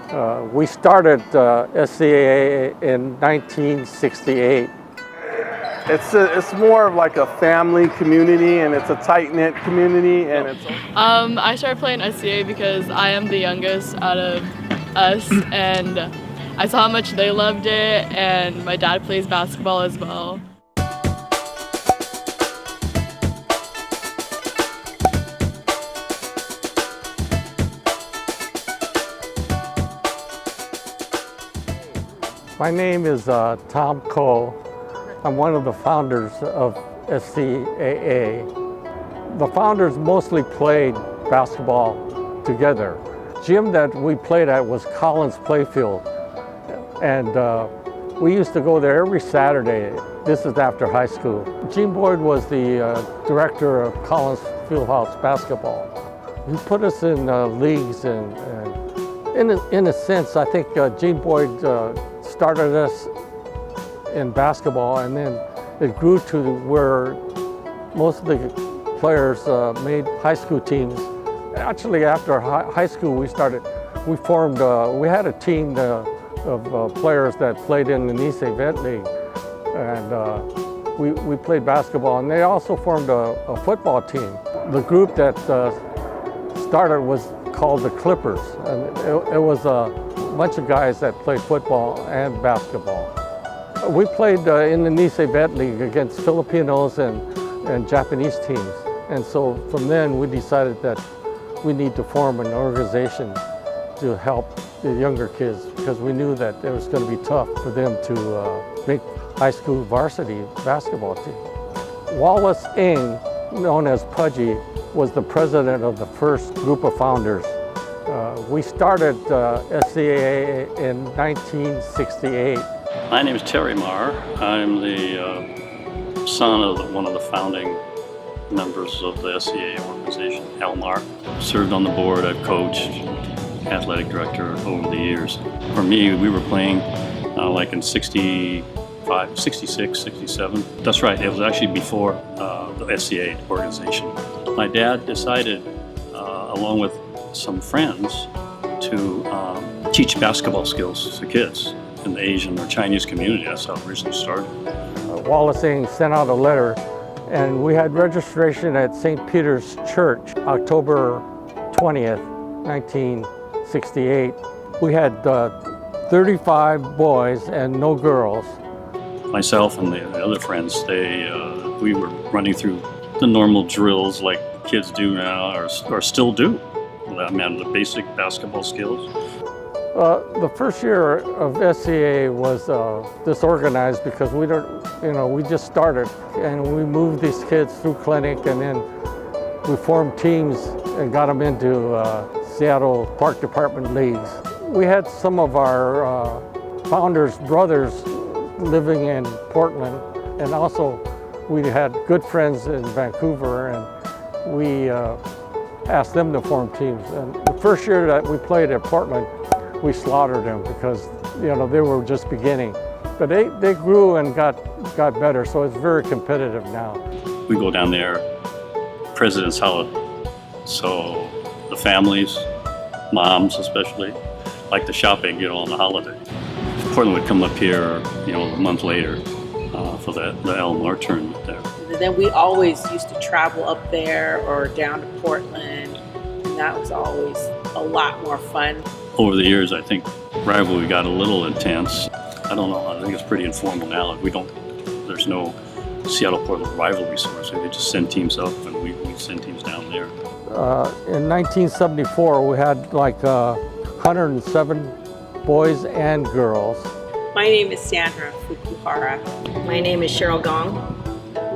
We started SCAA in 1968. It's more of like a family community, and it's a tight-knit community, and it's. I started playing SCAA because I am the youngest out of us, and I saw how much they loved it, and my dad plays basketball as well. My name is Tom Coe. I'm one of the founders of SCAA. The founders mostly played basketball together. Gym that we played at was Collins Playfield, and we used to go there every Saturday. This is after high school. Gene Boyd was the director of Collins Fieldhouse basketball. He put us in leagues, and in a sense, I think Gene Boyd started us in basketball, and then it grew to where most of the players made high school teams. Actually, after high school, we had a team of players that played in the Nice Vet League, and we played basketball, and they also formed a football team. The group that started was called the Clippers, and it was a bunch of guys that played football and basketball. We played in the Nice Vet League against Filipinos and Japanese teams, and so from then we decided that we need to form an organization to help the younger kids, because we knew that it was going to be tough for them to make high school varsity basketball team. Wallace Ng, known as Pudgy, was the president of the first group of founders. We started SCAA in 1968. My name is Terry Marr. I'm the son of one of the founding members of the SCAA organization, Al Marr. Served on the board, I've coached, athletic director over the years. For me, we were playing like in 65, 66, 67. That's right, it was actually before the SCAA organization. My dad decided, along with some friends, to teach basketball skills to kids in the Asian or Chinese community. That's how it originally started. Wallace Ng sent out a letter, and we had registration at St. Peter's Church, October 20th, 1968. We had 35 boys and no girls. Myself and the other friends, we were running through the normal drills like kids do now, or still do. That meant the basic basketball skills. The first year of SCAA was disorganized because we just started, and we moved these kids through clinic, and then we formed teams and got them into Seattle Park Department leagues. We had some of our founders' brothers living in Portland, and also we had good friends in Vancouver, and we asked them to form teams. And the first year that we played at Portland, we slaughtered them because they were just beginning. But they grew and got better, so it's very competitive now. We go down there, President's Holiday. So the families, moms especially, like the shopping, on the holiday. Portland would come up here, a month later for the Elmore tournament there. And then we always used to travel up there or down to Portland, and that was always a lot more fun. Over the years, I think rivalry got a little intense. I don't know, I think it's pretty informal now. There's no Seattle-Portland rivalry source. They just send teams up, and we send teams down there. In 1974, we had like 107 boys and girls. My name is Sandra Fukuhara. My name is Cheryl Gong.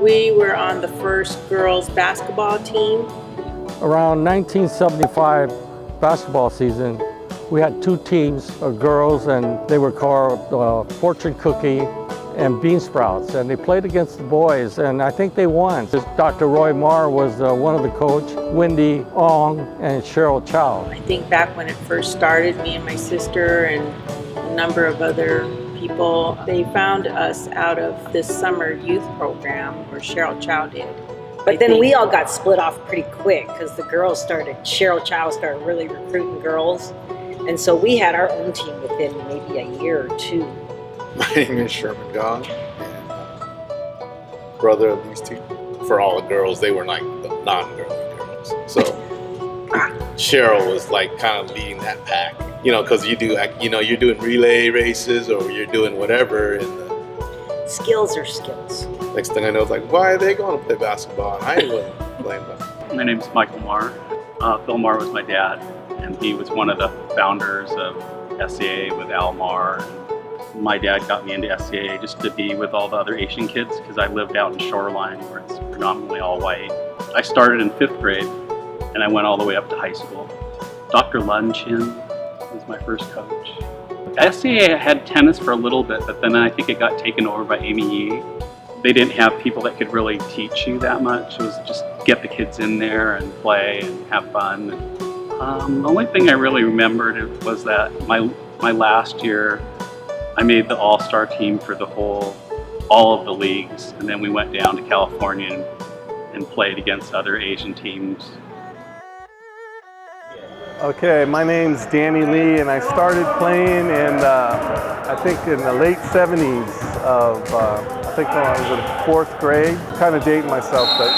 We were on the first girls basketball team. Around 1975 basketball season, we had two teams of girls, and they were called Fortune Cookie and Bean Sprouts, and they played against the boys, and I think they won. Dr. Roy Marr was one of the coach, Wendy Ong and Cheryl Chow. I think back when it first started, me and my sister and a number of other people, they found us out of this summer youth program where Cheryl Chow did. But then we all got split off pretty quick because Cheryl Chow started really recruiting girls. And so we had our own team within maybe a year or two. My name is Sherman Gong, and brother of these two. For all the girls, they were like the non-girly girls. So Cheryl was like kind of leading that pack, you know, because you do, you know, you're doing relay races or you're doing whatever, and Skills are skills. next thing I know, it's like, why are they going to play basketball? And I wasn't playing basketball. My name is Michael Marr. Phil Marr was my dad, and he was one of the founders of SCAA with Al Marr. My dad got me into SCAA just to be with all the other Asian kids because I lived out in Shoreline where it's predominantly all white. I started in 5th grade and I went all the way up to high school. Dr. Lun Chin was my first coach. SCAA had tennis for a little bit, but then I think it got taken over by Amy Yee. They didn't have people that could really teach you that much. It was just get the kids in there and play and have fun. The only thing I really remembered was that my last year, I made the all-star team for all of the leagues, and then we went down to California and played against other Asian teams. Okay, my name's Danny Lee, and I started playing in, I think in the late 70s of, I think when I was in 4th grade. Kind of dating myself, but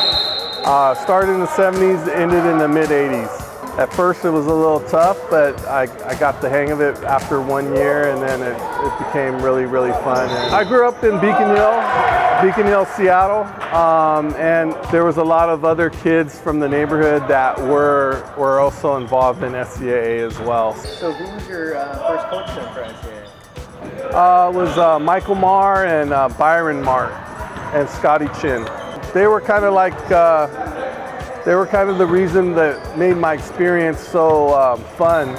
started in the 70s, ended in the mid 80s. At first it was a little tough, but I got the hang of it after 1 year, and then it became really, really fun. And I grew up in Beacon Hill, Seattle, and there was a lot of other kids from the neighborhood that were also involved in SCAA as well. So who was your first coach then for SCAA? It was Michael Marr and Byron Marr and Scotty Chin. They were kind of like the reason that made my experience so fun.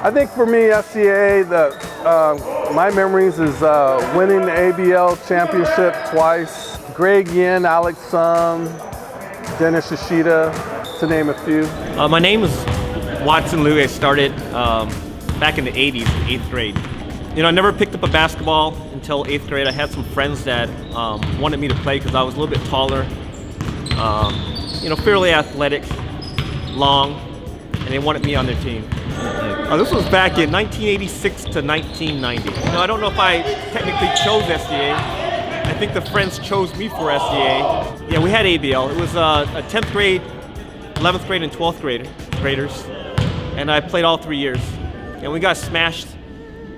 I think for me, SCAA, my memories is winning the ABL championship twice. Greg Yin, Alex Sum, Dennis Ishida, to name a few. My name is Watson Liu. I started back in the 80s, 8th grade. You know, I never picked up a basketball until 8th grade. I had some friends that wanted me to play because I was a little bit taller. You know, fairly athletic, long, and they wanted me on their team. This was back in 1986 to 1990. You know, I don't know if I technically chose SCAA. I think the friends chose me for SCAA. Yeah, we had ABL. It was a 10th grade, 11th grade, and 12th graders, and I played all 3 years. And we got smashed,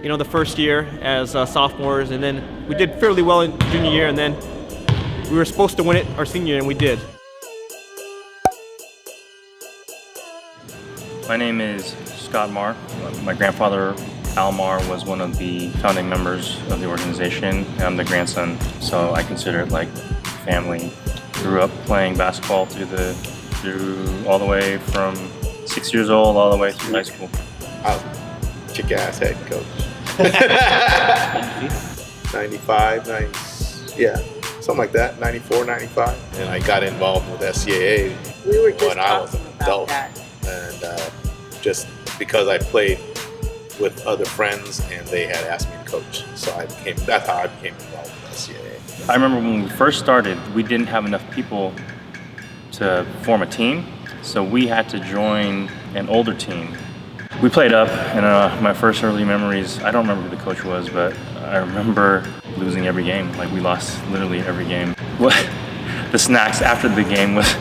you know, the first year as sophomores, and then we did fairly well in junior year, and then we were supposed to win it our senior year, and we did. My name is Scott Marr. My grandfather, Al Marr, was one of the founding members of the organization. I'm the grandson, so I consider it like family. Grew up playing basketball through all the way from 6 years old all the way through high school. I was kick-ass head coach. 95, 90, yeah, something like that, 94, 95. And I got involved with SCAA We were just when I was an talking adult. about that. And just because I played with other friends and they had asked me to coach. So that's how I became involved with SCAA. I remember when we first started, we didn't have enough people to form a team, so we had to join an older team. We played up, and my first early memories, I don't remember who the coach was, but I remember losing every game. Like, we lost literally every game. The snacks after the game was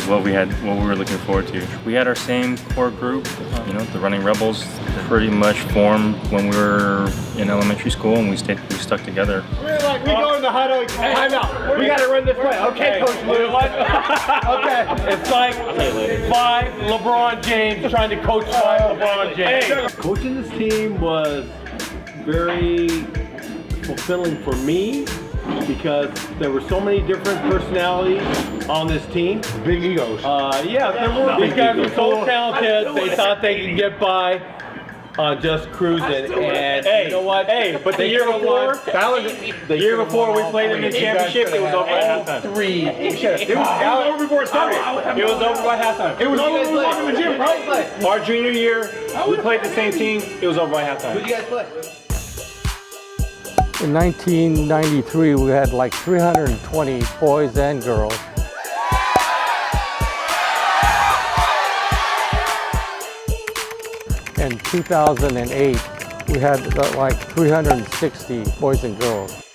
what we were looking forward to. We had our same core group, you know, the Running Rebels, pretty much formed when we were in elementary school, and we stuck together. We're like, we go in the huddle, time out. We got to run this way. Okay, Coach Lou. Okay. It's like 5 LeBron James trying to coach 5 LeBron James. Hey. Coaching this team was very fulfilling for me, because there were so many different personalities on this team. Big egos. Yeah, there were. These guys were so talented, they thought they could get by on just cruising. And you know what? Hey, but the year before we played in the championship, it was over by halftime. It was over before it started. It was over by halftime. It was over when we walked in the gym, bro. Our junior year, we played the same team. It was over by halftime. Who did you guys play? In 1993, we had like 320 boys and girls. in 2008, we had like 360 boys and girls.